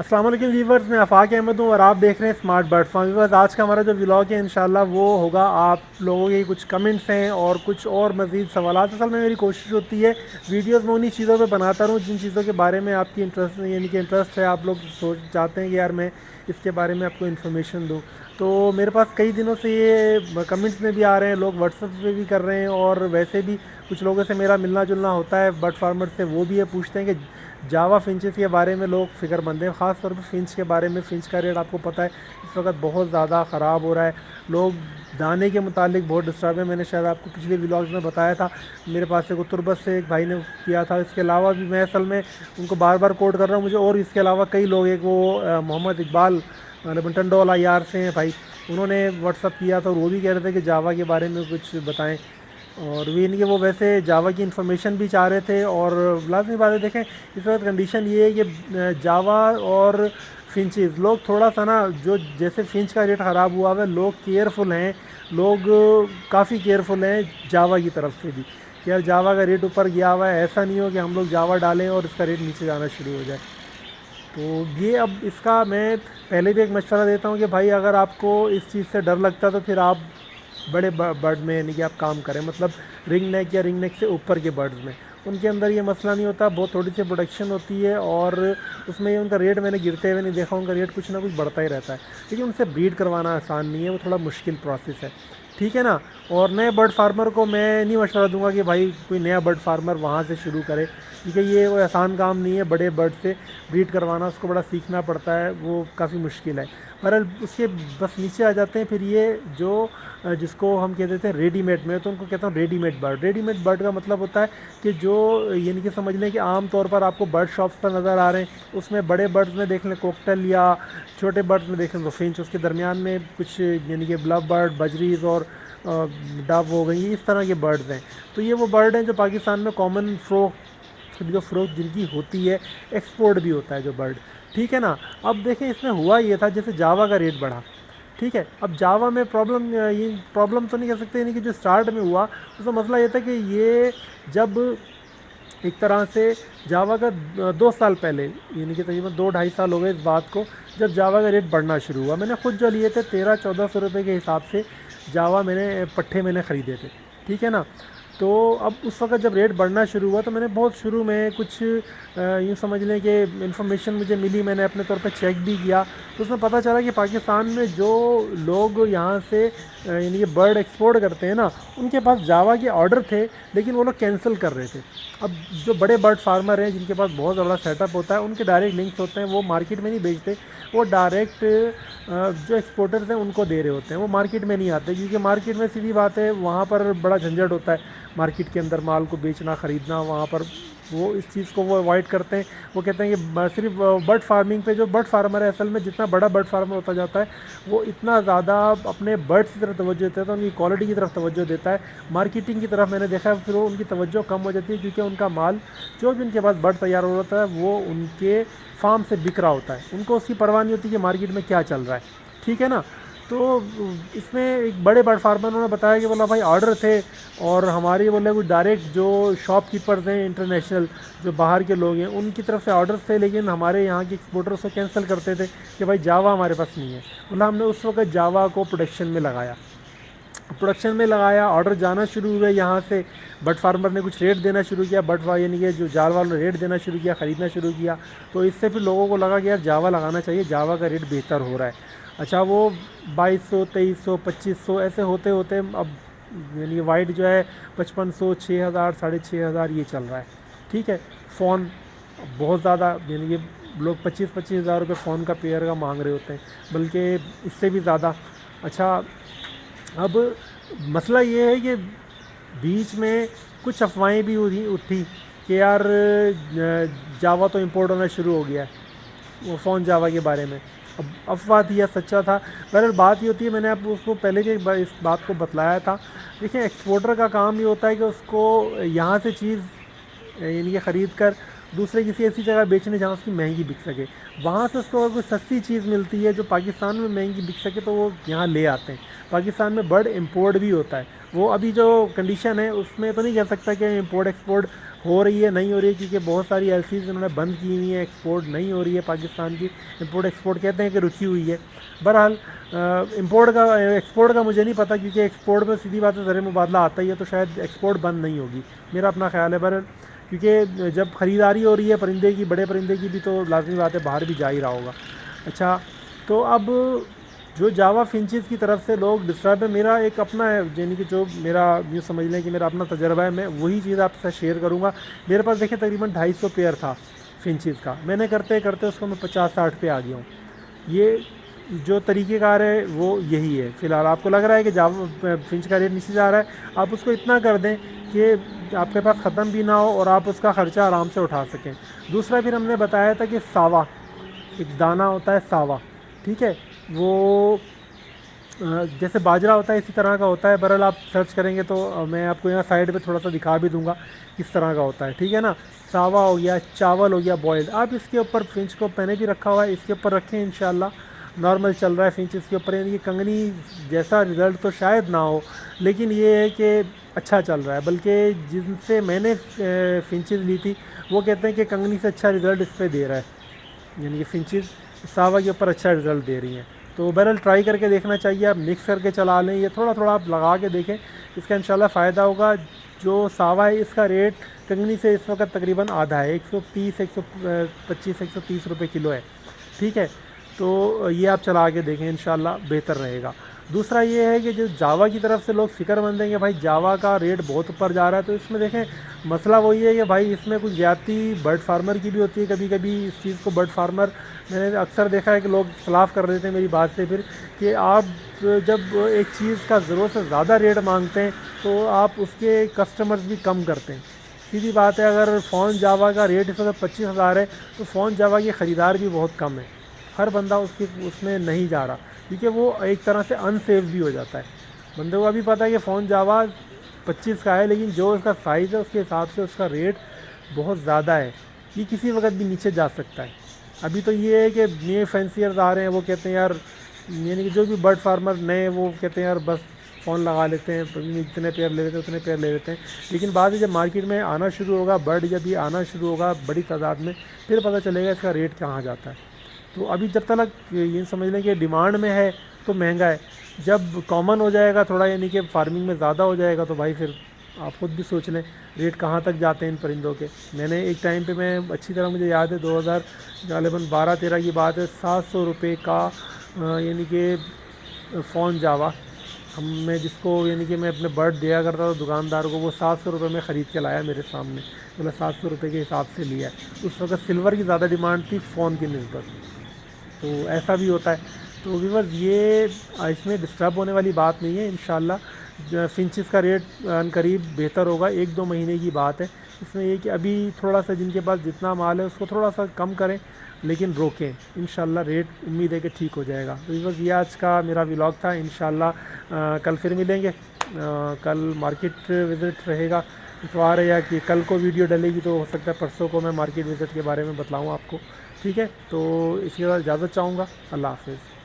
السلام علیکم ویورز، میں آفاق احمد ہوں اور آپ دیکھ رہے ہیں اسمارٹ برڈ فارم۔ ویورز، آج کا ہمارا جو ولاگ ہے انشاءاللہ وہ ہوگا آپ لوگوں کے کچھ کمنٹس ہیں اور کچھ اور مزید سوالات۔ اصل میں میری کوشش ہوتی ہے ویڈیوز میں انہی چیزوں پہ بناتا رہوں جن چیزوں کے بارے میں آپ کی انٹرسٹ ہے، آپ لوگ چاہتے ہیں کہ یار میں اس کے بارے میں آپ کو انفارمیشن دوں۔ تو میرے پاس کئی دنوں سے یہ کمنٹس میں بھی آ رہے ہیں، لوگ واٹس ایپ پہ بھی کر رہے ہیں، اور ویسے بھی کچھ لوگوں سے میرا ملنا جلنا ہوتا ہے برڈ فارمر سے، وہ بھی یہ پوچھتے ہیں کہ جاوا فنچز کے بارے میں لوگ فکر مند ہیں، خاص طور پہ فنچ کے بارے میں۔ فنچ کا ریٹ آپ کو پتہ ہے اس وقت بہت زیادہ خراب ہو رہا ہے، لوگ دانے کے متعلق بہت ڈسٹرب ہیں۔ میں نے شاید آپ کو پچھلے ولاگز میں بتایا تھا، میرے پاس ایک تربت سے ایک بھائی نے کیا تھا۔ اس کے علاوہ بھی میں اصل میں ان کو بار بار کوٹ کر رہا ہوں، مجھے اور اس کے علاوہ کئی لوگ، ایک وہ محمد اقبال ٹنڈو والا یار سے ہیں بھائی، انہوں نے واٹس ایپ کیا تھا اور وہ بھی کہہ رہے تھے کہ جاوا کے بارے میں کچھ بتائیں، اور وہ ان کے وہ ویسے جاوا کی انفارمیشن بھی چاہ رہے تھے۔ اور لازمی بات ہے، دیکھیں اس وقت کنڈیشن یہ ہے کہ جاوا اور فنچز، لوگ تھوڑا سا نا، جو جیسے فنچ کا ریٹ خراب ہوا ہے لوگ کیئرفل ہیں، لوگ کافی کیئرفل ہیں جاوا کی طرف سے بھی کہ یار جاوا کا ریٹ اوپر گیا ہوا ہے، ایسا نہیں ہو کہ ہم لوگ جاوا ڈالیں اور اس کا ریٹ نیچے جانا شروع ہو جائے۔ تو یہ اب اس کا میں پہلے بھی ایک مشورہ دیتا ہوں کہ بھائی اگر آپ کو اس چیز سے ڈر لگتا ہے تو پھر آپ بڑے برڈ میں یعنی کہ آپ کام کریں، مطلب رنگ نیک یا رنگ نیک سے اوپر کے برڈز میں، ان کے اندر یہ مسئلہ نہیں ہوتا، بہت تھوڑی سی پروڈکشن ہوتی ہے، اور اس میں یہ ان کا ریٹ میں نے گرتے ہوئے نہیں دیکھا، ان کا ریٹ کچھ نہ کچھ بڑھتا ہی رہتا ہے، لیکن ان سے بریڈ کروانا آسان نہیں ہے، وہ تھوڑا مشکل پروسیس ہے، ٹھیک ہے نا۔ اور نئے برڈ فارمر کو میں نہیں مشورہ دوں گا کہ بھائی کوئی نیا برڈ فارمر وہاں سے شروع کرے، کیونکہ یہ کوئی آسان کام نہیں ہے، بڑے برڈ سے بریڈ کروانا، اس کو بڑا سیکھنا پڑتا ہے، وہ کافی مشکل ہے۔ بہرحال اس کے بس نیچے آ جاتے ہیں، پھر یہ جو جس کو ہم کہتے تھے ریڈی میڈ، میں تو ان کو کہتا ہوں ready made bird. Ready made bird کا مطلب ہوتا ہے کہ جو یعنی کہ سمجھ لیں کہ عام طور پر آپ کو برڈ شاپس پر نظر آ رہے ہیں، اس میں بڑے برڈز میں دیکھ لیں کوکٹل، یا چھوٹے برڈز میں دیکھ لیں تو فنچ، اس کے درمیان میں کچھ یعنی کہ بلب برڈ، بجریز اور ڈو ہو گئی، اس طرح کے برڈز ہیں۔ تو یہ وہ برڈ ہیں جو پاکستان میں کامن فروخت جن کی ہوتی ہے، ایکسپورٹ بھی ہوتا ہے جو برڈ، ٹھیک ہے نا۔ اب دیکھیں اس میں ہوا یہ تھا، جیسے جاوا کا ریٹ بڑھا، ٹھیک ہے، اب جاوا میں پرابلم تو نہیں کہہ سکتے، یعنی کہ جو اسٹارٹ میں ہوا اس کا مسئلہ یہ تھا کہ یہ جب ایک طرح سے جاوا کا 2 سال پہلے، یعنی کہ تقریباً 2-2.5 سال ہو گئے اس بات کو، جب جاوا کا ریٹ بڑھنا شروع ہوا، میں نے خود جو لیے تھے 1300-1400 روپے کے حساب سے جاوا پٹھے میں نے خریدے تھے، ٹھیک ہے نا۔ تو اب اس وقت جب ریٹ بڑھنا شروع ہوا تو میں نے بہت شروع میں کچھ یوں سمجھ لیں کہ انفارمیشن مجھے ملی، میں نے اپنے طور پہ چیک بھی کیا، تو اس میں پتہ چلا کہ پاکستان میں جو لوگ یہاں سے یعنی کہ برڈ ایکسپورٹ کرتے ہیں نا، ان کے پاس جاوا کے آرڈر تھے، لیکن وہ لوگ کینسل کر رہے تھے۔ اب جو بڑے برڈ فارمر ہیں جن کے پاس بہت بڑا سیٹ اپ ہوتا ہے، ان کے ڈائریکٹ لنکس ہوتے ہیں، وہ مارکیٹ میں نہیں بیچتے، وہ ڈائریکٹ جو ایکسپورٹرز ہیں ان کو دے رہے ہوتے ہیں، وہ مارکیٹ میں نہیں آتے، کیونکہ مارکیٹ میں سیدھی بات ہے وہاں پر بڑا جھنجھٹ ہوتا ہے، مارکیٹ کے اندر مال کو بیچنا خریدنا، وہاں پر وہ اس چیز کو وہ اوائڈ کرتے ہیں۔ وہ کہتے ہیں کہ صرف برڈ فارمنگ پہ، جو برڈ فارمر ہے اصل میں جتنا بڑا برڈ فارمر ہوتا جاتا ہے وہ اتنا زیادہ اپنے برڈس کی طرف توجہ دیتا ہے، تو ان کی کوالٹی کی طرف توجہ دیتا ہے، مارکیٹنگ کی طرف میں نے دیکھا ہے پھر وہ ان کی توجہ کم ہو جاتی ہے، کیونکہ ان کا مال جو بھی ان کے پاس برڈ تیار ہو رہا ہے وہ ان کے فارم سے بک رہا ہوتا ہے، ان کو اس کی پرواہ نہیں ہوتی کہ مارکیٹ میں کیا چل رہا ہے، ٹھیک ہے نا۔ تو اس میں ایک بڑے برڈ فارمر نے بتایا کہ بولا بھائی آرڈر تھے، اور ہماری بولے کوئی ڈائریکٹ جو شاپ کیپرز ہیں انٹرنیشنل، جو باہر کے لوگ ہیں، ان کی طرف سے آرڈرز تھے، لیکن ہمارے یہاں کے ایکسپورٹرز کو کینسل کرتے تھے کہ بھائی جاوا ہمارے پاس نہیں ہے۔ بولا ہم نے اس وقت جاوا کو پروڈکشن میں لگایا، آرڈر جانا شروع ہوئے یہاں سے، برڈ فارمر نے کچھ ریٹ دینا شروع کیا، یعنی کہ جو جال والوں نے ریٹ دینا شروع کیا، خریدنا شروع کیا، تو اس سے پھر لوگوں کو لگا کہ یار جاوا لگانا چاہیے، جاوا کا ریٹ بہتر ہو رہا ہے۔ اچھا، وہ 2200 2300 2500 ایسے ہوتے ہوتے اب یعنی وائٹ جو ہے 5500 6000 6500 یہ چل رہا ہے، ٹھیک ہے۔ فون بہت زیادہ، یعنی کہ لوگ 25 ہزار روپے فون کا پیئر کا مانگ رہے ہوتے ہیں، بلکہ اس سے بھی زیادہ۔ اچھا، اب مسئلہ یہ ہے کہ بیچ میں کچھ افواہیں بھی اٹھی کہ یار جاوا تو امپورٹ ہونا شروع ہو گیا ہے، وہ فون جاوا کے بارے میں۔ اب افواہ تھی یا سچا تھا، بہرحال بات یہ ہوتی ہے، میں نے آپ اس کو پہلے بھی اس بات کو بتلایا تھا، دیکھیں ایکسپورٹر کا کام یہ ہوتا ہے کہ اس کو یہاں سے چیز یعنی کہ خرید کر دوسرے کسی ایسی جگہ بیچنے جہاں اس کی مہنگی بک سکے، وہاں سے اس کو اگر کوئی سستی چیز ملتی ہے جو پاکستان میں مہنگی بک سکے تو وہ یہاں لے آتے ہیں۔ پاکستان میں برڈ امپورٹ بھی ہوتا ہے. وہ ابھی جو کنڈیشن ہے اس میں تو نہیں کہہ سکتا کہ امپورٹ ایکسپورٹ ہو رہی ہے نہیں ہو رہی ہے, کیونکہ بہت ساری ایلسیز انہوں نے بند کی ہوئی ہیں, ایکسپورٹ نہیں ہو رہی ہے پاکستان کی. امپورٹ ایکسپورٹ کہتے ہیں کہ رکی ہوئی ہے. بہرحال ایکسپورٹ کا مجھے نہیں پتہ, کیونکہ ایکسپورٹ میں سیدھی بات ہے زر مبادلہ آتا ہی ہے, تو شاید ایکسپورٹ بند نہیں ہوگی, میرا اپنا خیال ہے. بہرحال کیونکہ جب خریداری ہو رہی ہے پرندے کی, بڑے پرندے کی بھی, تو لازمی بات ہے باہر بھی جا ہی رہا ہوگا. اچھا, تو اب جو جاوا فنچز کی طرف سے لوگ ڈسٹرب ہے, میرا ایک اپنا ہے, یعنی کہ جو میرا یوں سمجھ لیں کہ میرا اپنا تجربہ ہے, میں وہی چیز آپ سے شیئر کروں گا. میرے پاس دیکھیں تقریباً 250 پیئر تھا فنچز کا, میں نے کرتے کرتے اس کو میں 50-60 پہ آ گیا ہوں. یہ جو طریقہ کار ہے وہ یہی ہے. فی الحال آپ کو لگ رہا ہے کہ جاوا فنچ کا ریٹ نیچے جا رہا ہے, آپ اس کو اتنا کر دیں کہ آپ کے پاس ختم بھی نہ ہو اور آپ اس کا خرچہ آرام سے اٹھا سکیں. دوسرا پھر ہم نے بتایا تھا کہ ساوا, ایک دانہ ہوتا ہے ساوا, ٹھیک ہے, وہ جیسے باجرہ ہوتا ہے اسی طرح کا ہوتا ہے. بہرحال آپ سرچ کریں گے تو میں آپ کو یہاں سائڈ پہ تھوڑا سا دکھا بھی دوں گا کس طرح کا ہوتا ہے, ٹھیک ہے نا. ساوا ہو گیا, چاول ہو گیا بوائلڈ, آپ اس کے اوپر فنچ کو میں نے بھی رکھا ہوا ہے, اس کے اوپر رکھیں انشاءاللہ. نارمل چل رہا ہے فنچ اس کے اوپر, یعنی کہ کنگنی جیسا رزلٹ تو شاید نہ ہو, لیکن یہ ہے کہ اچھا چل رہا ہے. بلکہ جن سے میں نے فنچز لی تھی وہ کہتے ہیں کہ کنگنی سے اچھا رزلٹ اس پہ دے رہا ہے, یعنی کہ فنچز ساوا کے اوپر اچھا رزلٹ دے رہی ہیں. تو بہرحال ٹرائی کر کے دیکھنا چاہیے, آپ مکس کر کے چلا لیں, یہ تھوڑا تھوڑا آپ لگا کے دیکھیں, اس کا انشاءاللہ فائدہ ہوگا. جو ساوا ہے اس کا ریٹ کنگنی سے اس وقت تقریباً آدھا ہے, 125-130 روپے کلو ہے, ٹھیک ہے. تو یہ آپ چلا کے دیکھیں, انشاءاللہ بہتر رہے گا. دوسرا یہ ہے کہ جو جاوا کی طرف سے لوگ فکر مند ہیں کہ بھائی جاوا کا ریٹ بہت اوپر جا رہا ہے, تو اس میں دیکھیں مسئلہ وہی ہے کہ بھائی اس میں کچھ زیادتی برڈ فارمر کی بھی ہوتی ہے. کبھی کبھی اس چیز کو برڈ فارمر, میں نے اکثر دیکھا ہے کہ لوگ اختلاف کر دیتے ہیں میری بات سے پھر, کہ آپ جب ایک چیز کا ضرورت سے زیادہ ریٹ مانگتے ہیں تو آپ اس کے کسٹمرز بھی کم کرتے ہیں. سیدھی بات ہے, اگر فون جاوا کا ریٹ اس وقت 25,000 ہے تو فون جاوا کے خریدار بھی بہت کم ہیں. ہر بندہ اس میں نہیں جا رہا, کیونکہ وہ ایک طرح سے ان سیف بھی ہو جاتا ہے. بندے کو ابھی پتہ ہے کہ فون جاوا 25 کا ہے, لیکن جو اس کا سائز ہے اس کے حساب سے اس کا ریٹ بہت زیادہ ہے, یہ کسی وقت بھی نیچے جا سکتا ہے. ابھی تو یہ ہے کہ نئے فینسیئرز آ رہے ہیں, وہ کہتے ہیں یار, یعنی کہ جو بھی برڈ فارمر نئے, وہ کہتے ہیں یار بس فون لگا لیتے ہیں, اتنے پیئر لے لیتے ہیں اتنے پیئر لے لیتے ہیں. لیکن بعد میں جب مارکیٹ میں آنا شروع ہوگا, برڈ جب یہ آنا شروع ہوگا بڑی تعداد میں, پھر پتہ چلے گا اس کا ریٹ کہاں جاتا ہے. تو ابھی جب تک یہ سمجھ لیں کہ ڈیمانڈ میں ہے تو مہنگا ہے, جب کامن ہو جائے گا تھوڑا, یعنی کہ فارمنگ میں زیادہ ہو جائے گا, تو بھائی پھر آپ خود بھی سوچ لیں ریٹ کہاں تک جاتے ہیں ان پرندوں کے. میں نے ایک ٹائم پہ, میں اچھی طرح مجھے یاد ہے 2012-13 کی بات ہے, 700 روپے کا یعنی کہ فون جاوا میں جس کو, یعنی کہ میں اپنے برڈ دیا کرتا تھا دکاندار کو, وہ 700 روپے میں خرید کے لایا میرے سامنے, بولا 700 روپے کے حساب سے لیا ہے. اس وقت سلور کی زیادہ ڈیمانڈ تھی فون کی نسبت, تو ایسا بھی ہوتا ہے. تو ویورز یہ اس میں ڈسٹرب ہونے والی بات نہیں ہے, انشاءاللہ فنچز کا ریٹ ان قریب بہتر ہوگا. 1-2 مہینے کی بات ہے. اس میں یہ کہ ابھی تھوڑا سا جن کے پاس جتنا مال ہے اس کو تھوڑا سا کم کریں, لیکن روکیں, انشاءاللہ ریٹ امید ہے کہ ٹھیک ہو جائے گا. تو ویورز یہ آج کا میرا ولاگ تھا. انشاءاللہ کل پھر ملیں گے. کل مارکیٹ وزٹ رہے گا, اتوار ہے, یا کہ کل کو ویڈیو ڈلے گی تو ہو سکتا ہے پرسوں کو میں مارکیٹ وزٹ کے بارے میں بتلاؤں آپ کو, ٹھیک ہے. تو اس کے بعد اجازت چاہوں گا. اللہ حافظ.